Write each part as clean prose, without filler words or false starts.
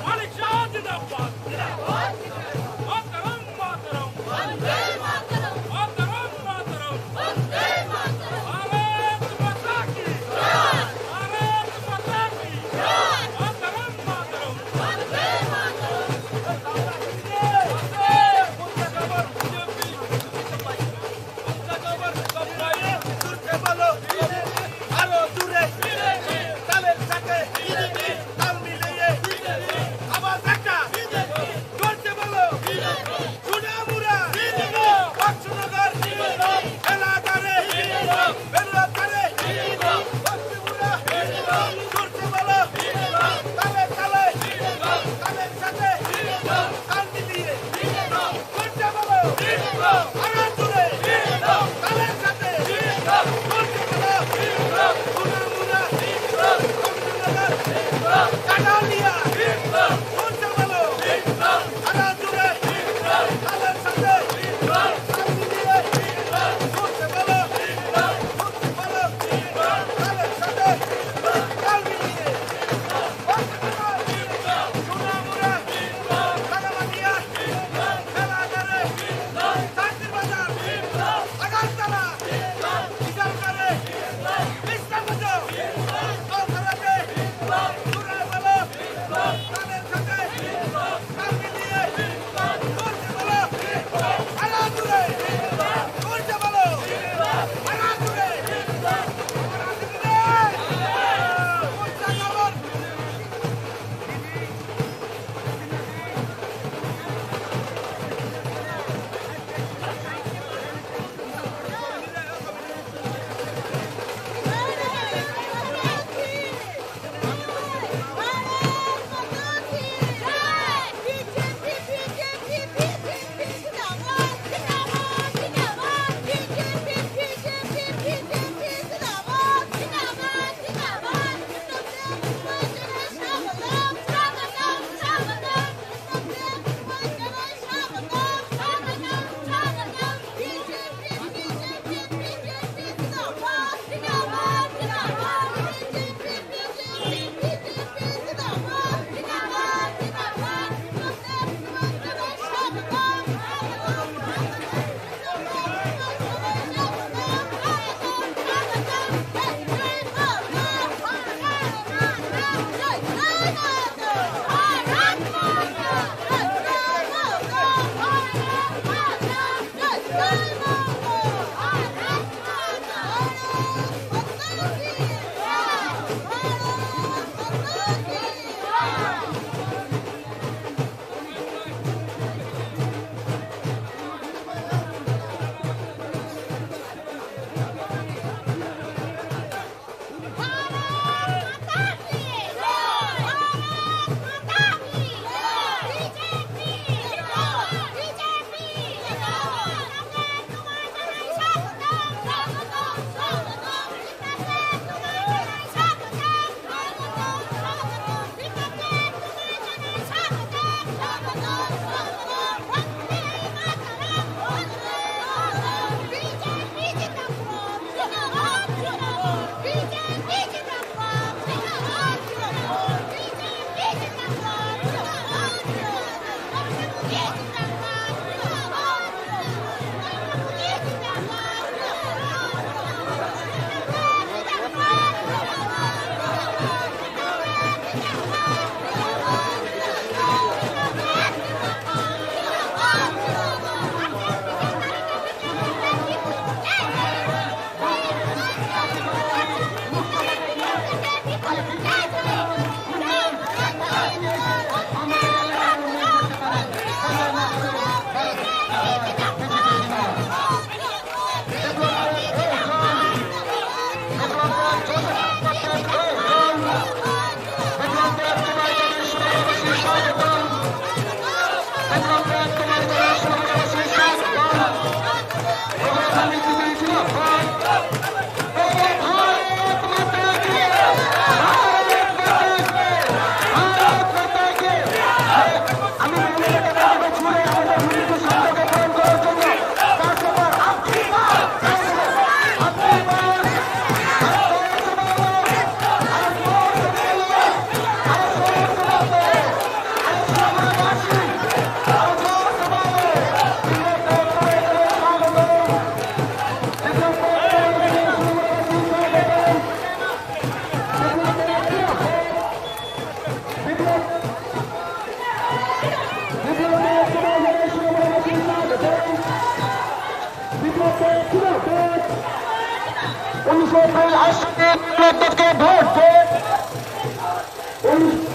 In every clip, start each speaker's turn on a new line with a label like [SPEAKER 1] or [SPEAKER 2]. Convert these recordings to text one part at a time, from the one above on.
[SPEAKER 1] মানিক শাহ জিন্দাবাদ। মাতরম মাতরম মাতরম মাতরম ভারত মাতা কি জয়। ভারত মাতা কি জয়। মাতরম মাতরম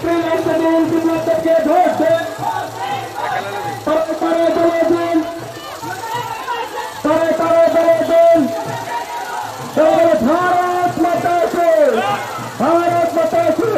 [SPEAKER 2] এপ্রিল মাসে দিন বিপ্লবকে ভোট দেন, তারে তারে দলে দিন, তারে তারে দলে দিন। भारत माता की, भारत माता की।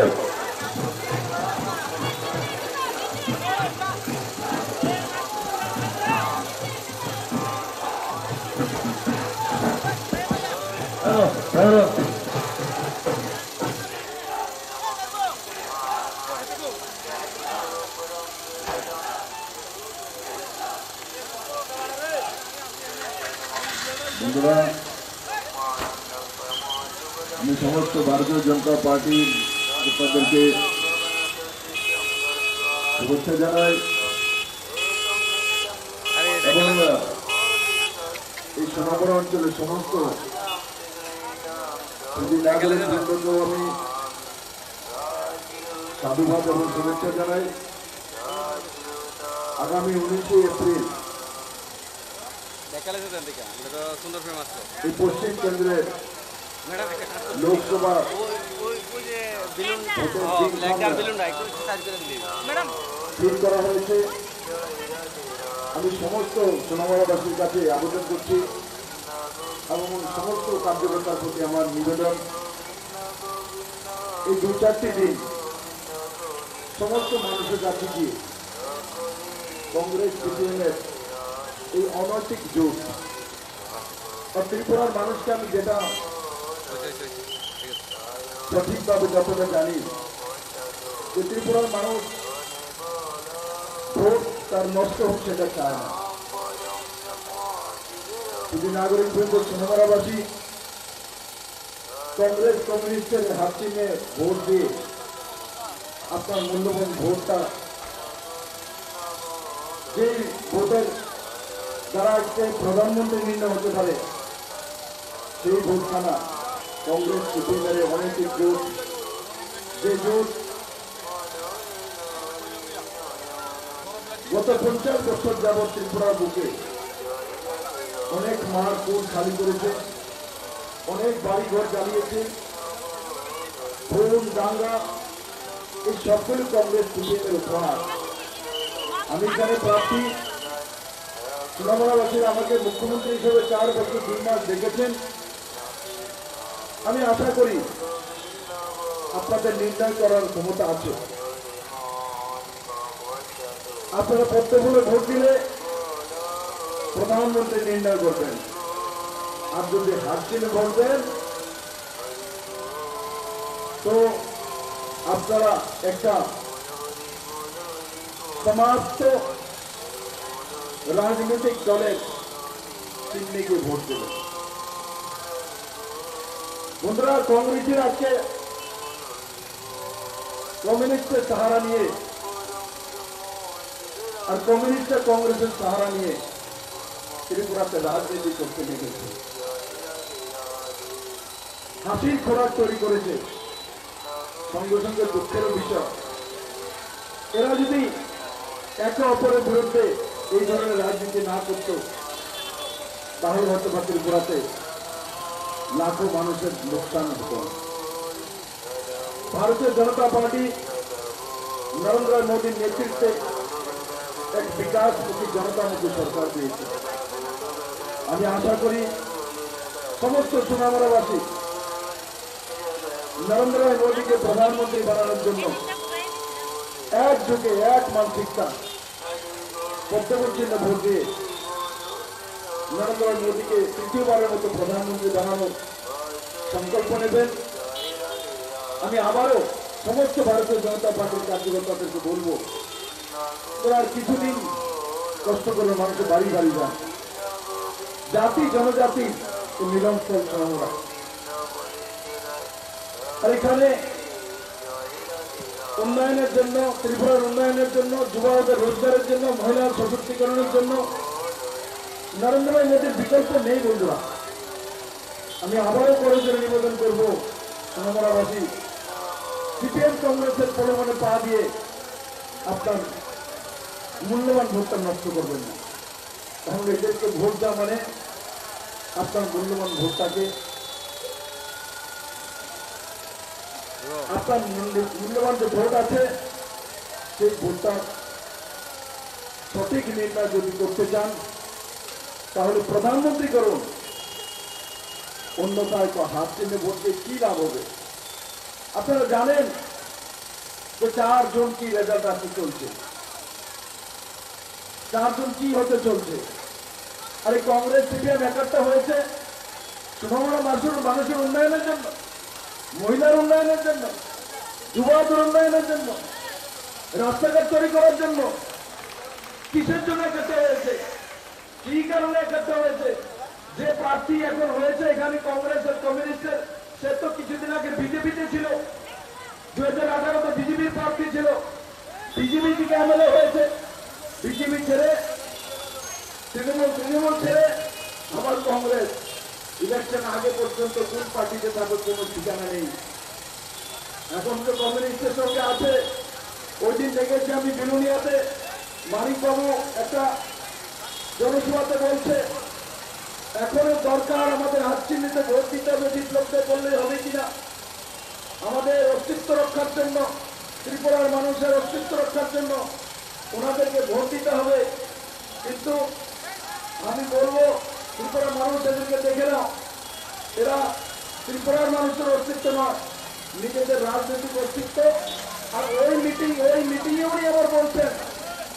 [SPEAKER 3] বন্ধুরা, আমি সমস্ত ভারতীয় জনতা পার্টির নেতাদেরকে শুভেচ্ছা জানাই এবং এই সোনাপুর অঞ্চলের সমস্ত নাগরিকবৃন্দকেও আমি সাধুবাদ এবং শুভেচ্ছা জানাই। আগামী 19শে এপ্রিল এই পশ্চিম কেন্দ্রের লোকসভা ঠিক করা হয়েছে। আমি সমস্ত সোনামুড়াবাসীর কাছে আবেদন করছি এবং সমস্ত কার্যকর্তার প্রতি আমার নিবেদন, এই 2-4টি দিন সমস্ত মানুষের কাছে গিয়ে কংগ্রেস সিপিএমের এই অনৈতিক জোট আর ত্রিপুরার মানুষকে আমি যেটা সঠিকভাবে যতটা জানি যে ত্রিপুরার মানুষ ভোট তার নষ্ট হোক সেটা চায় না। শুধু নাগরিক বৃন্দ সোনামুড়াবাসী কংগ্রেস কমিউনিস্টের হাত চিহ্নে ভোট দিয়ে আপনার মূল্যবান ভোটটা যে ভোটের দ্বারা একটা প্রধানমন্ত্রী নির্ণয় হতে পারে সেই ভোটখানা কংগ্রেস সিপিএমের অনৈতিক জোট, যে জোট গত 50 বছর যাবৎ ত্রিপুরার বুকে অনেক মার কোল খালি করেছে, অনেক বাড়িঘর জ্বালিয়েছে, খুন দাঙ্গা, এই সবগুলো কংগ্রেস সিপিএমের উপহার। আমি এখানে প্রার্থী, সোনামুড়াবাসীরা আমাকে মুখ্যমন্ত্রী হিসেবে 4 বছর 2 মাস দেখেছেন। আমি আশা করি আপনাদের নির্ণয় করার ক্ষমতা আছে। আপনারা প্রত্যেকগুলো ভোট দিলে প্রধানমন্ত্রী নির্ণয় করবেন, আর যদি হাত চিহ্নে ভোট দেন তো আপনারা একটা সমাপ্ত রাজনৈতিক দলের চিহ্নে গিয়ে ভোট দেবেন। বন্ধুরা, কংগ্রেসের আজকে কমিউনিস্টের সাহারা নিয়ে আর কমিউনিস্টরা কংগ্রেসের সাহারা নিয়ে ত্রিপুরাতে রাজনীতি করতে লেগেছে, হাসির খোরাক তৈরি করেছে, সঙ্গে সঙ্গে দুঃখেরও বিষয়। এরা যদি একে অপরের বিরুদ্ধে এই ধরনের রাজনীতি না করত তাহলে হয়তো বা ত্রিপুরাতে লাখো মানুষের লোকসান হতো। ভারতীয় জনতা পার্টি নরেন্দ্র মোদীর নেতৃত্বে এক বিকাশমুখী জনতামুখী সরকার দিয়েছে। আমি আশা করি সমস্ত সোনামুড়াবাসী নরেন্দ্র মোদীকে প্রধানমন্ত্রী বানানোর জন্য একযোগে এক মানসিকতা প্রত্যেকের জন্য ভোট দিয়ে নরেন্দ্র মোদীকে তৃতীয়বারের মতো প্রধানমন্ত্রী বানানোর সংকল্প নেবেন। আমি আবারও সমস্ত ভারতীয় জনতা পার্টির কার্যকর্তাদেরকে বলবো, তোরা আর কিছুদিন কষ্ট করে মানুষের বাড়ি বাড়ি যান। জাতি জনজাতি মিলনস্থল সোনামুড়া, আর এখানে উন্নয়নের জন্য, ত্রিপুরার উন্নয়নের জন্য, যুবকদের রোজগারের জন্য, মহিলার সশক্তিকরণের জন্য নরেন্দ্র মোদীর বিকল্প নেই। বন্ধুরা, আমি আবারও করে নিবেদন করবো সোনামুড়াবাসী, সিপিএম কংগ্রেসের প্রলোভনে পা দিয়ে আপনার মূল্যবান ভোটটা নষ্ট করবেন না। তাহলে এদেরকে ভোট দেওয়া মানে আপনার মূল্যবান ভোটটাকে আপনার মূল্যবান যে ভোট আছে সেই ভোটটা সঠিক নির্ণয় যদি করতে চান তাহলে প্রধানমন্ত্রী করুন, অন্যথায় হাত চিহ্নে ভোট দিয়ে কি লাভ হবে? আপনারা জানেন যে 4 জন কি রেজাল্ট আসতে চলছে, 4 জন কি হতে চলছে। আর এই কংগ্রেস সিপিএম একাত্তর হয়েছে সুনামরা মানুষের উন্নয়নের জন্য, মহিলার উন্নয়নের জন্য, যুবদের উন্নয়নের জন্য, রাস্তাঘাট তৈরি করার জন্য। কিসের জন্য একাত্তর হয়েছে? কি কারণে একাত্তর হয়েছে? যে প্রার্থী এখন হয়েছে এখানে কংগ্রেসের কমিউনিস্টের, সে তো কিছুদিন আগে বিজেপিতে ছিল, 2018 বিজেপির প্রার্থী ছিল, বিজেপি থেকে এমএলএ হয়েছে। বিজেপি ছেড়ে তৃণমূল ছেড়ে আবার কংগ্রেস। ইলেকশন আগে পর্যন্ত কোন পার্টিতে তাদের কোনো ঠিকানা নেই। এখন তো কমিউনিস্টের সঙ্গে আছে। ওই দিন দেখেছি আমি বিলুনিয়াতে মানিকবাবু একটা জনসভাতে বলছে এখনো দরকার আমাদের হাত চিহ্নিতে ভোট দিতে হবে, বিপ্লবদের বললেই হবে কিনা। আমাদের অস্তিত্ব রক্ষার জন্য, ত্রিপুরার মানুষের অস্তিত্ব রক্ষার জন্য ওনাদেরকে ভোট দিতে হবে। কিন্তু আমি বলবো ত্রিপুরার মানুষ এদেরকে দেখে নাও, এরা ত্রিপুরার মানুষের অস্তিত্ব নয়, নিজেদের রাজনৈতিক অস্তিত্ব। আর ওই মিটিংয়ে উনি আবার বলছেন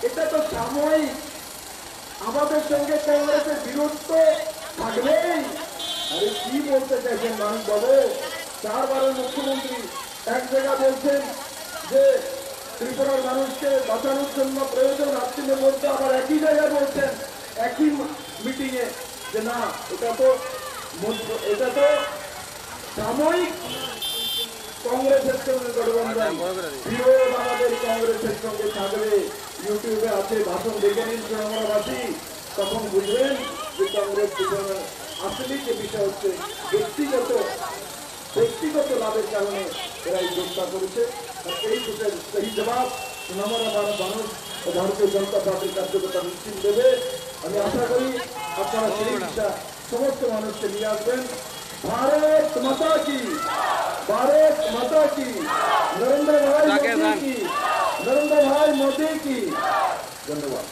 [SPEAKER 3] এটা তো সাময়িক, আমাদের সঙ্গে কংগ্রেসের বিরোধ থাকবেই। আরে কি বলতে চাইছেন মানুষ বাবু? 4 বারের মুখ্যমন্ত্রী এক জায়গা বলছেন যে ত্রিপুরার মানুষকে বাঁচানোর জন্য প্রয়োজন রাত্রিতে বলতে, আবার একই জায়গায় বলছেন একই মিটিংয়ে যে না এটা তো সাময়িক কংগ্রেসের সঙ্গে গঠবন্ধন, বিরোধ আমাদের কংগ্রেসের সঙ্গে থাকবে। ইউটিউবে আছে, ভাষণ দেখে নিন সুনামরাবাসী, তখন বুঝবেন যে কংগ্রেস আসলে যে বিষয় হচ্ছে ব্যক্তিগত লাভের কারণে এরা এই যোগটা করেছে। এই বিষয়ে সেই জবাব সুনামরা মানুষ ও ভারতীয় জনতা পার্টির কার্যকর্তা নিশ্চিত দেবে। আমি আশা করি আপনারা সেই বিষয় সমস্ত মানুষকে নিয়ে আসবেন। भारत माता की, भारत माता की, नरेंद्र भाई मोदी की, धन्यवाद।